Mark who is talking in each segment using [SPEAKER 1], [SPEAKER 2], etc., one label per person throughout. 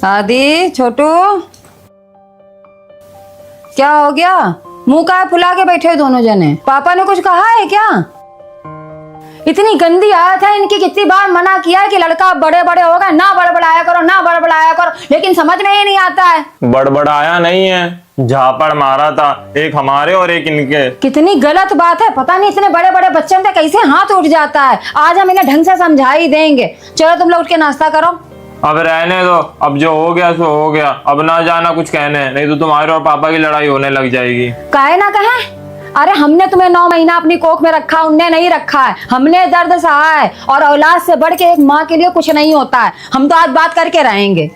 [SPEAKER 1] आदि, छोटू, क्या हो गया? मुंह का फुला के बैठे हो दोनों जने। पापा ने कुछ कहा है क्या? इतनी गंदी आदत है इनकी। कितनी बार मना किया है कि लड़का बड़े बड़े हो गए, ना बड़बड़ाया करो, ना बड़बड़ाया करो, लेकिन समझ में ही नहीं आता है।
[SPEAKER 2] बड़बड़ाया नहीं है, झापड़ मारा था, एक हमारे और एक इनके।
[SPEAKER 1] कितनी गलत बात है। पता नहीं इतने बड़े बड़े बच्चों पे कैसे हाथ उठ जाता है। आज हम इन्हें ढंग से समझा ही देंगे। चलो तुम लोग उठ के नाश्ता करो।
[SPEAKER 2] अब रहने दो, अब जो हो गया सो हो गया। अब ना जाना कुछ कहने, नहीं तो तुम्हारे और पापा की लड़ाई होने लग जाएगी।
[SPEAKER 1] काहे ना कहें? अरे हमने तुम्हें 9 महीना अपनी कोख में रखा, उनने नहीं रखा है। हमने दर्द सहा है और औलाद से बढ़ के एक माँ के लिए कुछ नहीं होता है। हम तो आज बात करके रहेंगे।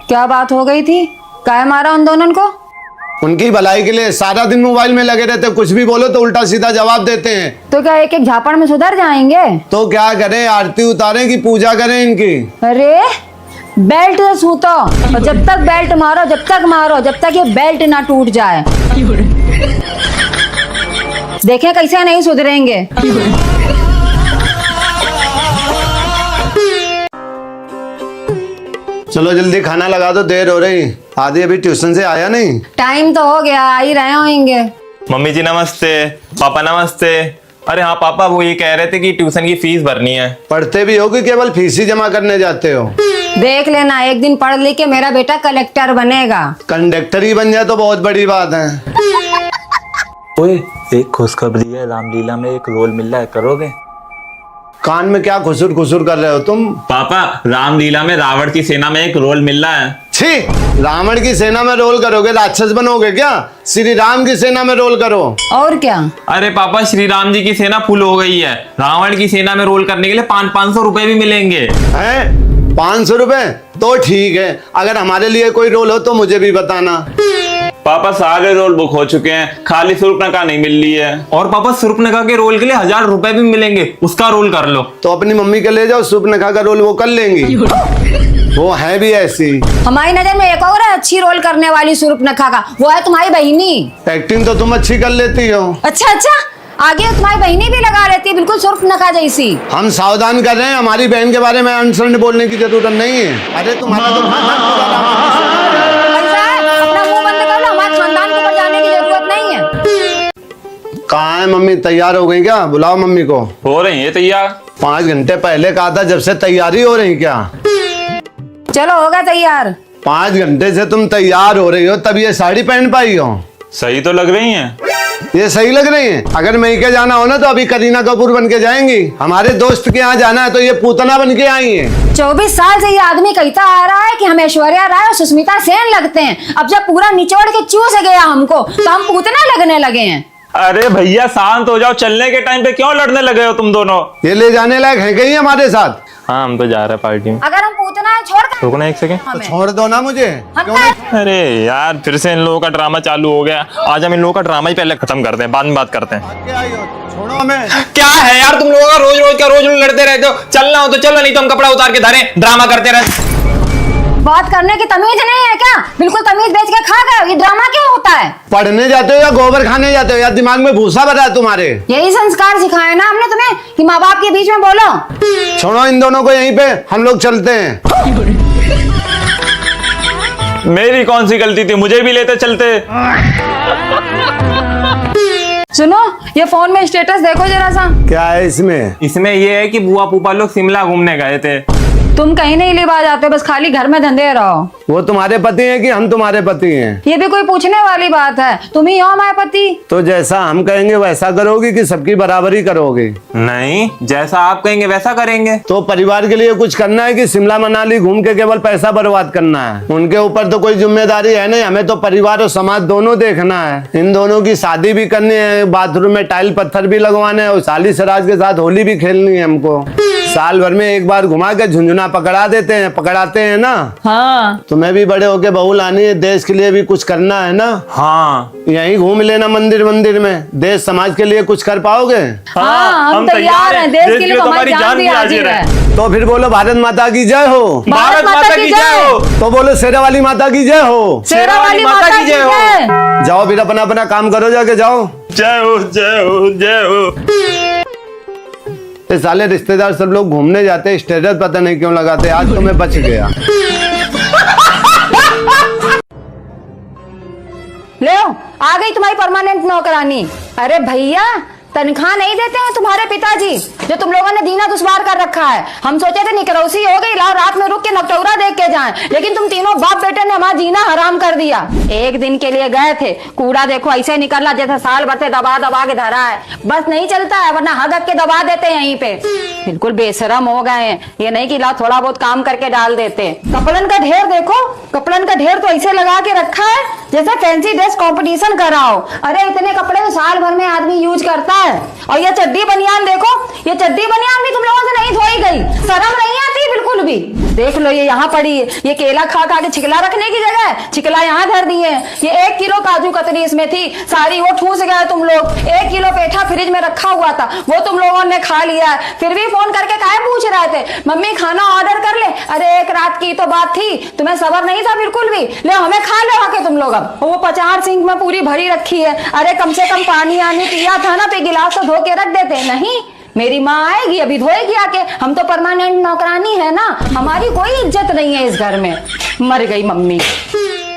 [SPEAKER 1] क्या बात हो गई थी? काहे मारा उन दोनों को?
[SPEAKER 3] उनकी भलाई के लिए सारा दिन मोबाइल में लगे रहते, कुछ भी बोलो तो उल्टा सीधा जवाब देते हैं।
[SPEAKER 1] तो क्या एक एक झापड़ में सुधर जाएंगे?
[SPEAKER 3] तो क्या करें, आरती उतारें कि पूजा करें इनकी?
[SPEAKER 1] अरे बेल्ट से सूतो, और जब तक बेल्ट मारो, जब तक मारो, जब तक ये बेल्ट ना टूट जाए। देखें कैसे नहीं सुधरेंगे।
[SPEAKER 3] चलो जल्दी खाना लगा दो, देर हो रही। आदि अभी ट्यूशन से आया नहीं?
[SPEAKER 1] टाइम तो हो गया, आ ही रहे होंगे।
[SPEAKER 2] मम्मी जी नमस्ते, पापा नमस्ते। अरे हाँ पापा, वो ये कह रहे थे कि ट्यूशन की फीस भरनी है।
[SPEAKER 3] पढ़ते भी हो कि केवल फीस ही जमा करने जाते हो?
[SPEAKER 1] देख लेना, एक दिन पढ़ लिख के मेरा बेटा कलेक्टर बनेगा।
[SPEAKER 3] कंडक्टर ही बन जाए तो बहुत बड़ी बात है।
[SPEAKER 4] ओए, एक खुशखबरी है, रामलीला में एक रोल मिल रहा है, करोगे?
[SPEAKER 3] कान में क्या खुसुर खुसुर कर रहे हो तुम?
[SPEAKER 2] पापा, रामलीला में रावण की सेना में एक रोल मिल रहा है।
[SPEAKER 3] छी, रावण की सेना में रोल करोगे? राक्षस बनोगे क्या? श्री राम की सेना में रोल करो।
[SPEAKER 1] और क्या?
[SPEAKER 2] अरे पापा, श्री राम जी की सेना फुल हो गई है। रावण की सेना में रोल करने के लिए 500 रुपए भी मिलेंगे।
[SPEAKER 3] हैं? 500 रुपए? तो ठीक है, अगर हमारे लिए कोई रोल हो तो मुझे भी बताना।
[SPEAKER 2] पापा सारे रोल बुक हो चुके हैं, खाली सुर्पनखा नहीं मिल रही है। और पापा सुर्पनखा के रोल के लिए 1000 रुपए भी मिलेंगे, उसका रोल कर लो।
[SPEAKER 3] तो अपनी मम्मी के ले जाओ, सुर्पनखा का रोल वो कर लेंगी। वो है भी ऐसी।
[SPEAKER 1] हमारी नजर में एक और है अच्छी रोल करने वाली सुर्पनखा का, वो है तुम्हारी बहिनी।
[SPEAKER 3] एक्टिंग तो तुम अच्छी कर लेती हो।
[SPEAKER 1] अच्छा अच्छा, आगे तुम्हारी बहिनी भी लगा लेती है, बिल्कुल सुर्पनखा जैसी।
[SPEAKER 3] हम सावधान कर रहे हैं, हमारी बहन के बारे में अनसरण बोलने की जरूरत नहीं है। अरे तुम्हारा तो खानदान पूरा रावण की सेना में है।
[SPEAKER 1] ऐसा है, अपना मुंह बंद कर लो, हमारे खानदान को ऊपर जाने की जरूरत नहीं है।
[SPEAKER 3] कहाँ है मम्मी? तैयार हो गई क्या? बुलाओ मम्मी को।
[SPEAKER 2] हो रही है तैयार।
[SPEAKER 3] 5 घंटे पहले कहा था, जब से तैयारी हो रही क्या?
[SPEAKER 1] चलो होगा तैयार।
[SPEAKER 3] 5 घंटे से तुम तैयार हो रही हो, तब ये साड़ी पहन पाई हो?
[SPEAKER 2] सही तो लग रही हैं।
[SPEAKER 3] ये सही लग रही है। अगर मैं के जाना हो ना तो अभी करीना कपूर बन के जाएंगी। हमारे दोस्त के यहाँ जाना है तो ये पूतना बन के आई है।
[SPEAKER 1] 24 साल से ये आदमी कहता आ रहा है कि हम ऐश्वर्या राय और सुष्मिता सेन लगते हैं। अब जब पूरा निचोड़ के चूस गया हमको, तो हम पूतना लगने लगे हैं।
[SPEAKER 2] अरे भैया शांत हो जाओ, चलने के टाइम पे क्यों लड़ने लगे हो तुम दोनों?
[SPEAKER 3] ये ले जाने लायक है कहीं हमारे साथ?
[SPEAKER 2] हाँ, हम तो जा रहे हैं पार्टी में।
[SPEAKER 1] अगर हम पूतना है छोड़ कर
[SPEAKER 2] रुकना एक सेकंड।
[SPEAKER 3] तो छोड़ दो ना मुझे। क्यों नहीं?
[SPEAKER 2] अरे यार, फिर से इन लोगों का ड्रामा चालू हो गया। आज हम इन लोगों का ड्रामा ही पहले खत्म करते हैं, बाद में बात करते हैं।
[SPEAKER 3] आगे आई हो, छोड़ो हमें।
[SPEAKER 2] क्या है यार तुम लोगों का रोज रोज का रोज लड़ते रहते हो। चलना हो तो चलो, नहीं तो हम कपड़ा उतार के धरे ड्रामा करते रहते।
[SPEAKER 1] बात करने की तमीज नहीं है क्या? बिल्कुल तमीज बेच के खा गए। ये ड्रामा क्यों होता है?
[SPEAKER 3] पढ़ने जाते हो या गोबर खाने जाते हो, या दिमाग में भूसा भरा है तुम्हारे?
[SPEAKER 1] यही संस्कार सिखाए ना हमने तुम्हें कि माँ बाप के बीच में बोलो।
[SPEAKER 3] छोड़ो इन दोनों को, यहीं पे हम लोग चलते हैं।
[SPEAKER 2] मेरी कौन सी गलती थी? मुझे भी लेते चलते।
[SPEAKER 1] सुनो, ये फोन में स्टेटस देखो जरा सा।
[SPEAKER 3] क्या है इसमें?
[SPEAKER 2] इसमें ये है कि बुआ फूफा लोग शिमला घूमने गए थे।
[SPEAKER 1] तुम कहीं नहीं लिबा जाते, बस खाली घर में धंधे रहो।
[SPEAKER 3] वो तुम्हारे पति हैं कि हम तुम्हारे पति हैं?
[SPEAKER 1] ये भी कोई पूछने वाली बात है? तुम ही हो हमारे पति।
[SPEAKER 3] तो जैसा हम कहेंगे वैसा करोगी कि सबकी बराबरी करोगी?
[SPEAKER 2] नहीं, जैसा आप कहेंगे वैसा करेंगे।
[SPEAKER 3] तो परिवार के लिए कुछ करना है कि शिमला मनाली घूम के केवल पैसा बर्बाद करना है? उनके ऊपर तो कोई जिम्मेदारी है नहीं, हमें तो परिवार और समाज दोनों देखना है। इन दोनों की शादी भी करनी है, बाथरूम में टाइल पत्थर भी लगवाने हैं और साली सराज के साथ होली भी खेलनी है हमको। साल भर में एक बार घुमा के झुंझुना पकड़ा देते हैं, पकड़ाते हैं ना।
[SPEAKER 1] हाँ,
[SPEAKER 3] तुम्हें भी बड़े होके बहू लानी है, देश के लिए भी कुछ करना है ना।
[SPEAKER 2] हाँ,
[SPEAKER 3] यहीं घूम लेना मंदिर मंदिर में, देश समाज के लिए कुछ कर पाओगे?
[SPEAKER 1] हाँ, हम तैयार हैं। देश के लिए तो हमारी जान भी हाजिर है।
[SPEAKER 3] तो फिर बोलो भारत माता की जय हो।
[SPEAKER 1] भारत माता की जय हो।
[SPEAKER 3] तो बोलो शेरा वाली माता की जय हो।
[SPEAKER 1] शेरा वाली माता की जय हो।
[SPEAKER 3] जाओ फिर अपना अपना काम करो, जाके जाओ।
[SPEAKER 2] जय हो जय हो जय हो।
[SPEAKER 3] ये साले रिश्तेदार सब लोग घूमने जाते, स्टेटस पता नहीं क्यों लगाते, आज तो मैं बच गया।
[SPEAKER 1] ले आ गई तुम्हारी परमानेंट नौकरानी। अरे भैया तनख्वाह नहीं देते हैं तुम्हारे पिताजी, जो तुम लोगों ने दीना दुश्वार कर रखा है। हम सोचे थे निकरौसी हो गई, लाओ रात में रुक के नकटौरा देख के जाएं, लेकिन तुम तीनों बाप बेटे ने हमारा जीना हराम कर दिया। एक दिन के लिए गए थे, कूड़ा देखो ऐसे निकला जैसे साल भर से दबा दबा के धरा है। बस नहीं चलता है, वरना हग के दबा देते हैं यहीं पे। बिल्कुल बेशरम हो गए हैं, ये नहीं कि लाओ थोड़ा बहुत काम करके डाल देते। कपड़न का ढेर देखो, कपड़न का ढेर तो ऐसे लगा के रखा है जैसे फैंसी ड्रेस कंपटीशन कराओ। अरे इतने कपड़े तो साल भर में आदमी यूज करता है। और ये चड्डी बनियान देखो, ये चड्डी बनियान भी तुम लोगों से नहीं धोई गई, शर्म नहीं आती बिल्कुल भी। देख लो ये यहाँ पड़ी है, ये केला खा खा के छिकला रखने की जगह छिकला यहाँ धर दिए। ये 1 किलो काजू कतरी इसमें थी, सारी वो ठूस गए तुम लोग। 1 किलो पेठा फ्रिज में रखा हुआ था, वो तुम लोगों ने खा लिया है। फिर भी फोन करके काहे पूछ रहे थे, मम्मी खाना ऑर्डर कर ले। अरे एक रात की तो बात थी, तुम्हें सबर नहीं था बिल्कुल भी। ले हमें खा ले आके तुम लोग। अब वो 50 सिंक में पूरी भरी रखी है। अरे कम से कम पानी आनी पिया था ना, पे गिलास तो धो के रख देते। नहीं, मेरी माँ आएगी अभी धोएगी आके। हम तो परमानेंट नौकरानी है ना, हमारी कोई इज्जत नहीं है इस घर में। मर गई मम्मी।